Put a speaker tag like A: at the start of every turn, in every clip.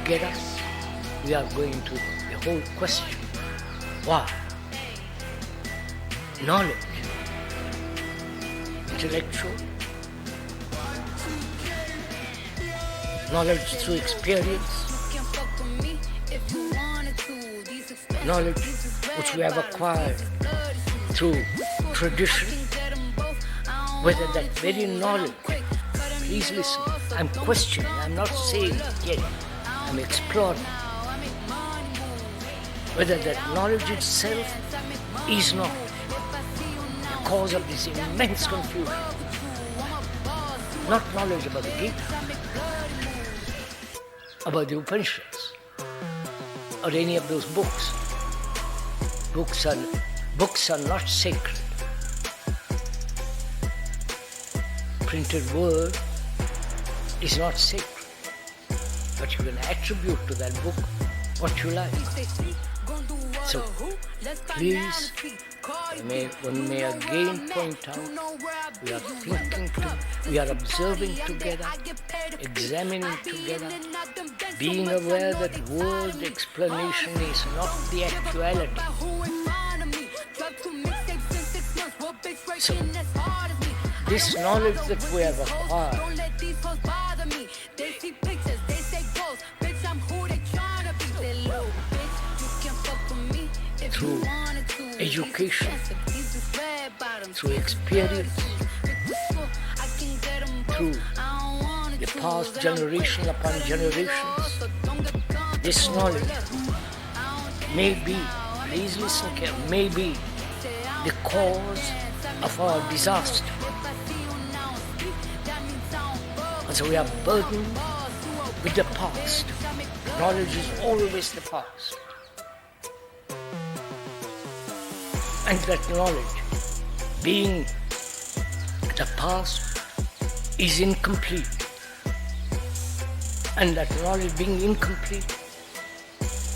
A: get us, we are going to the whole question. Why? Knowledge, intellectual, knowledge through experience, knowledge which we have acquired through tradition, whether that very knowledge, please listen, I'm questioning, I'm not saying it yet, I'm exploring, whether that knowledge itself is not the cause of this immense confusion. Not knowledge about the Gita, about the Upanishads, or any of those books. Books are not sacred. Printed word is not sacred, but you can attribute to that book what you like. So please, one may again point out, we are thinking, we are observing together, examining together, being aware that word explanation is not the actuality. So, this knowledge that we have acquired through education, through experience, through the past generation upon generations, this knowledge may be, please listen carefully, may be the cause of our disaster. And so we are burdened with the past. Knowledge is always the past. And that knowledge, being the past, is incomplete. And that knowledge being incomplete,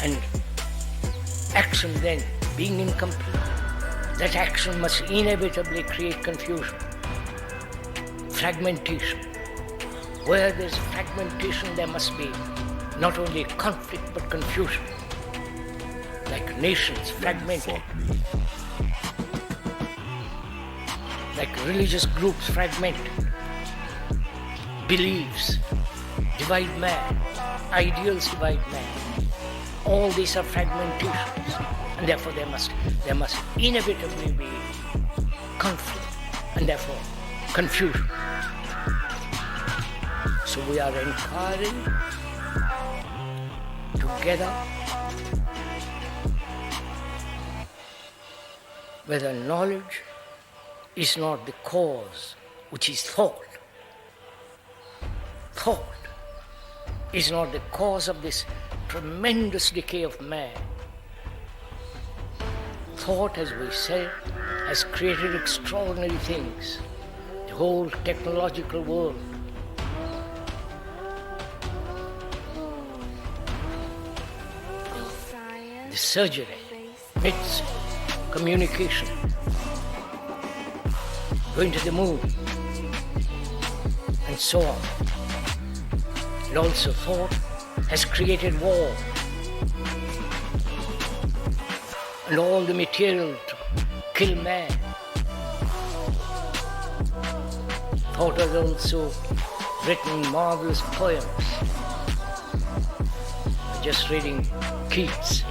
A: and action then being incomplete, that action must inevitably create confusion, fragmentation. Where there is fragmentation, there must be not only conflict but confusion. Like nations fragmented, like religious groups fragmented, beliefs divide man, ideals divide man. All these are fragmentations, and therefore there must inevitably be conflict, and therefore confusion. So we are inquiring together whether knowledge is not the cause, which is thought. Thought is not the cause of this tremendous decay of man. Thought, as we said, has created extraordinary things. The whole technological world. The surgery, medicine, communication, going to the moon, and so on. And also thought has created war and all the material to kill man. Thought has also written marvelous poems. I'm just reading Keats'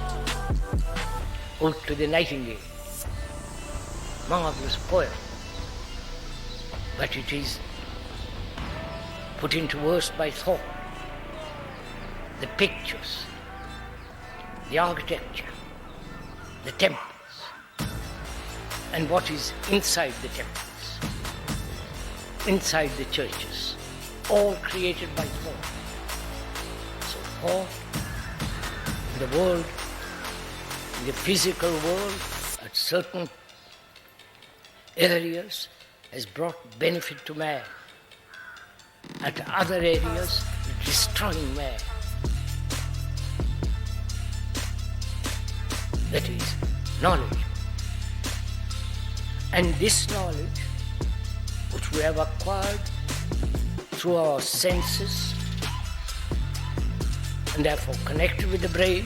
A: Ode to the Nightingale. Marvelous poem. But it is put into verse by thought. The pictures, the architecture, the temples, and what is inside the temples, inside the churches, all created by thought. So thought in the world, in the physical world, at certain areas, has brought benefit to man. At other areas, destroying man. That is knowledge. And this knowledge, which we have acquired through our senses, and therefore connected with the brain.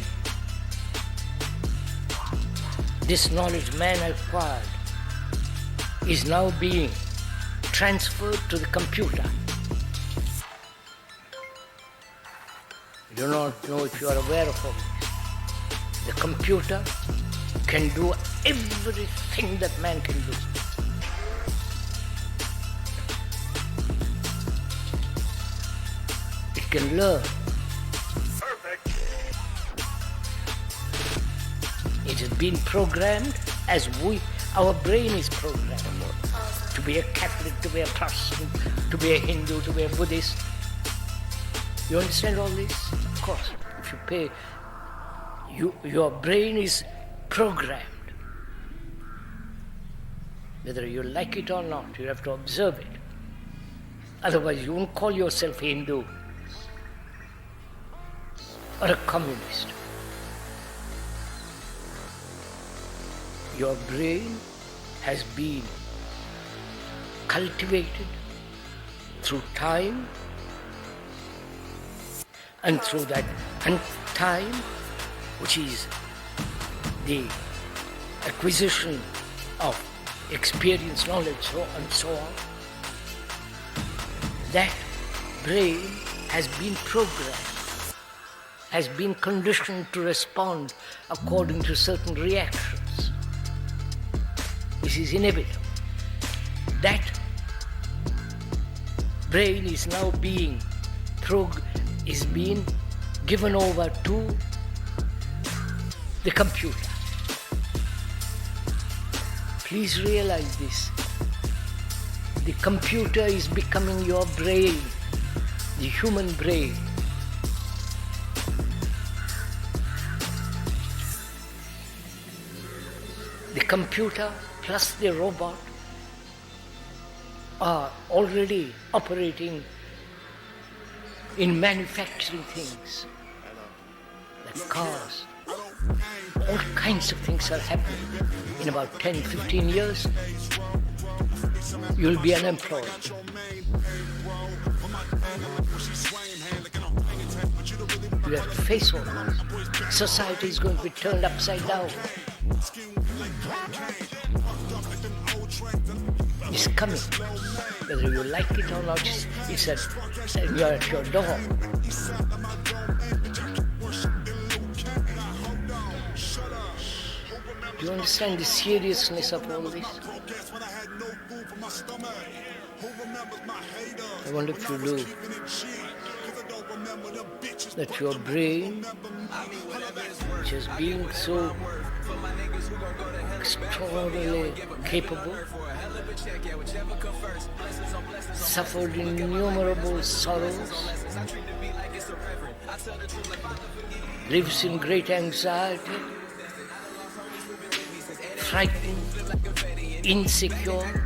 A: This knowledge man acquired is now being transferred to the computer. I do not know if you are aware of all this. The computer can do everything that man can do. It can learn. It has been programmed as our brain is programmed to be a Catholic, to be a Protestant, to be a Hindu, to be a Buddhist. You understand all this? Of course. If you pay, your brain is programmed. Whether you like it or not, you have to observe it. Otherwise, you won't call yourself Hindu or a communist. Your brain has been cultivated through time, and through that time, which is the acquisition of experience, knowledge, and so on, that brain has been programmed, has been conditioned to respond according to certain reactions. This is inevitable. That brain is now being given over to the computer. Please realize this. The computer is becoming your brain, the human brain. The computer plus the robot are already operating in manufacturing things, like cars. All kinds of things are happening. In about 10-15 years, you'll be unemployed. You have to face all this. Society is going to be turned upside down. It's coming. Whether you like it or not, you're at your door. Do you understand the seriousness of all this? I wonder if you do. That your brain, which has been so extraordinarily capable, suffered innumerable sorrows, lives in great anxiety, frightened, insecure,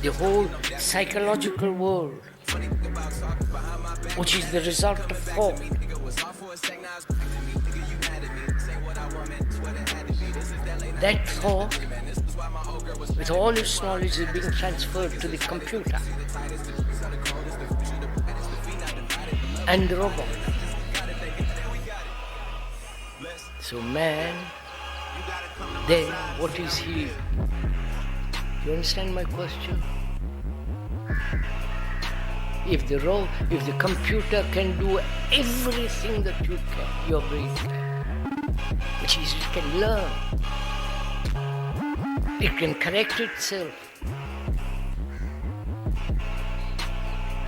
A: the whole psychological world, which is the result of thought. That thought, with all its knowledge, is being transferred to the computer and the robot. So man, then what is he? Do you understand my question? If the computer can do everything that you can, your brain can, which is it can learn, it can correct itself,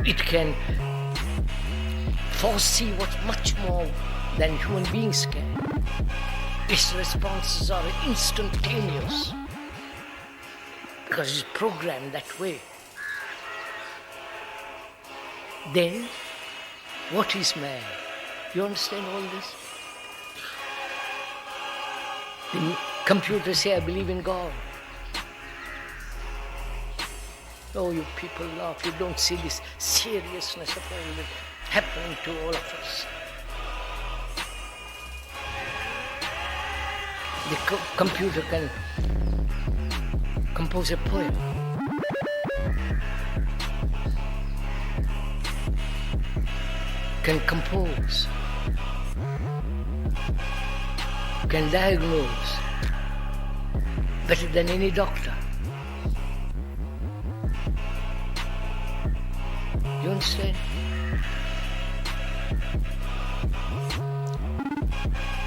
A: it can foresee what's much more than human beings can. Its responses are instantaneous because it's programmed that way. Then, what is man? You understand all this? The computer say, I believe in God. Oh, you people laugh. You don't see this seriousness of all that happening to all of us. The computer can compose a poem. can compose, can diagnose better than any doctor. You understand?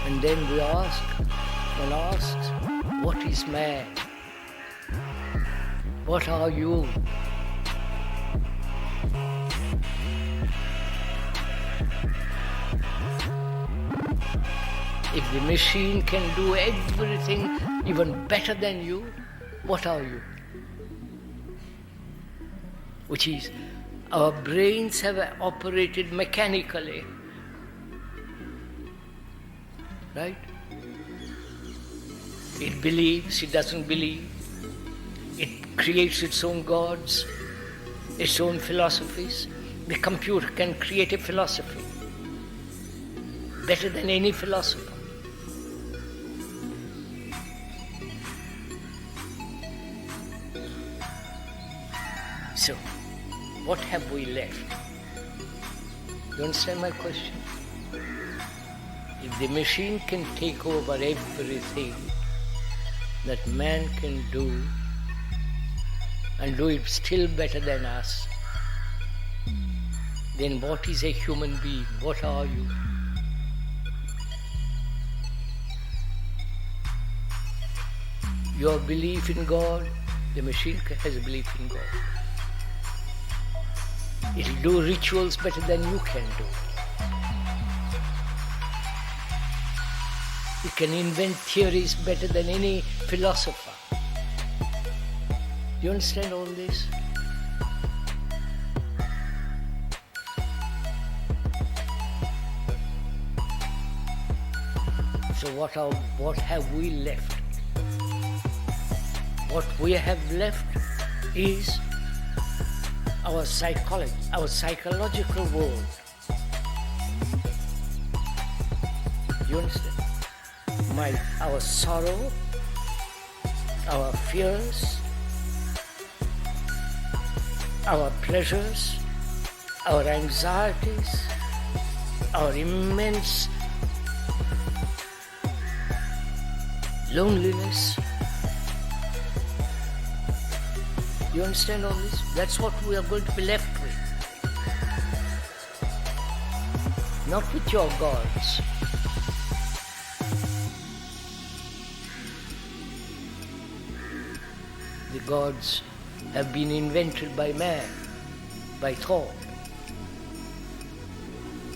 A: And then we ask, when asked, what is man? What are you? If the machine can do everything even better than you, what are you? Which is, our brains have operated mechanically, right? It believes, it doesn't believe. It creates its own gods, its own philosophies. The computer can create a philosophy better than any philosopher. So, what have we left? You understand my question? If the machine can take over everything that man can do, and do it still better than us, then what is a human being? What are you? Your belief in God, the machine has a belief in God. It will do rituals better than you can do. It can invent theories better than any philosopher. Do you understand all this? So what have we left? What we have left is our psychology, our psychological world. You understand? Our sorrow, our fears, our pleasures, our anxieties, our immense loneliness. You understand all this? That's what we are going to be left with. Not with your gods. The gods have been invented by man, by thought.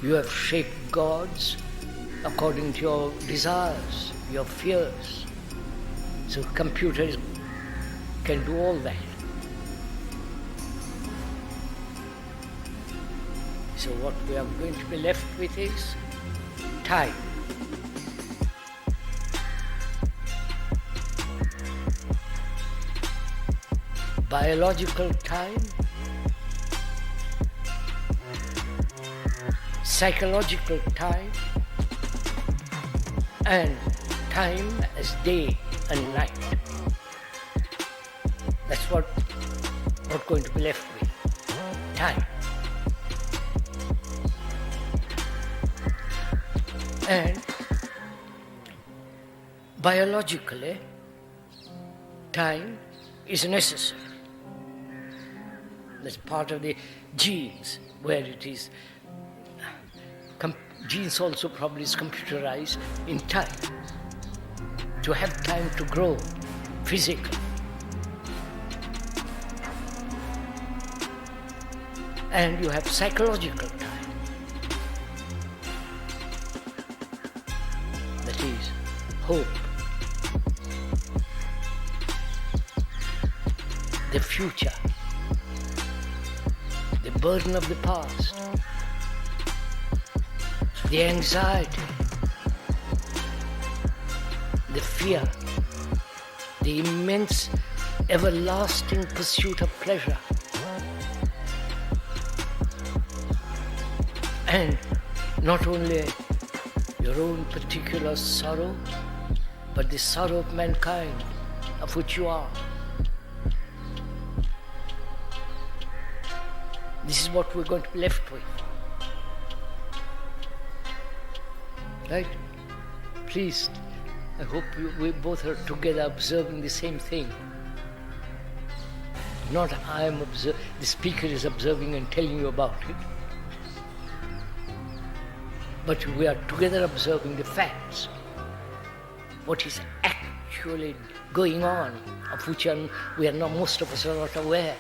A: You have shaped gods according to your desires, your fears. So computers can do all that. So what we are going to be left with is time. Biological time, psychological time, and time as day and night. That's what we're going to be left with. Time. And biologically, time is necessary. That's part of the genes, where it is. Genes also probably is computerized in time. To have time to grow physically. And you have psychological time. That is hope. The future. The burden of the past. The anxiety. The fear. The immense, everlasting pursuit of pleasure. And not only your own particular sorrow, but the sorrow of mankind, of which you are. This is what we're going to be left with. Right? Please, I hope we both are together observing the same thing. Not the speaker is observing and telling you about it. But we are together observing the facts. What is actually going on, of which most of us are not aware.